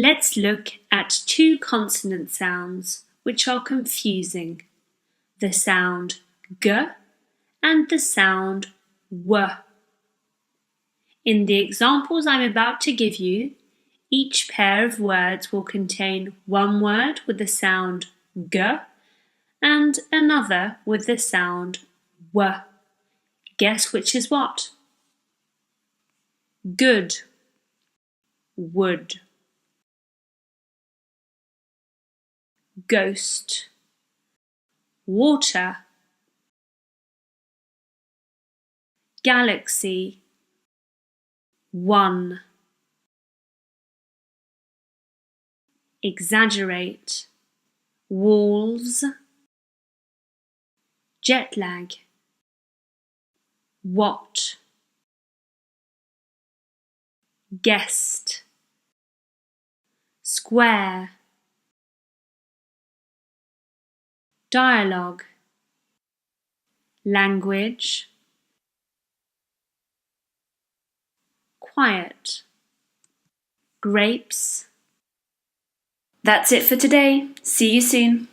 Let's look at two consonant sounds which are confusing, the sound g and the sound w. In the examples I'm about to give you, each pair of words will contain one word with the sound g and another with the sound w. Guess which is what? Good, would. Ghost, water. Galaxy, one. Exaggerate, wolves. Jet lag, what. Guest, square. Dialogue, language. Quiet, grapes. That's it for today. See you soon.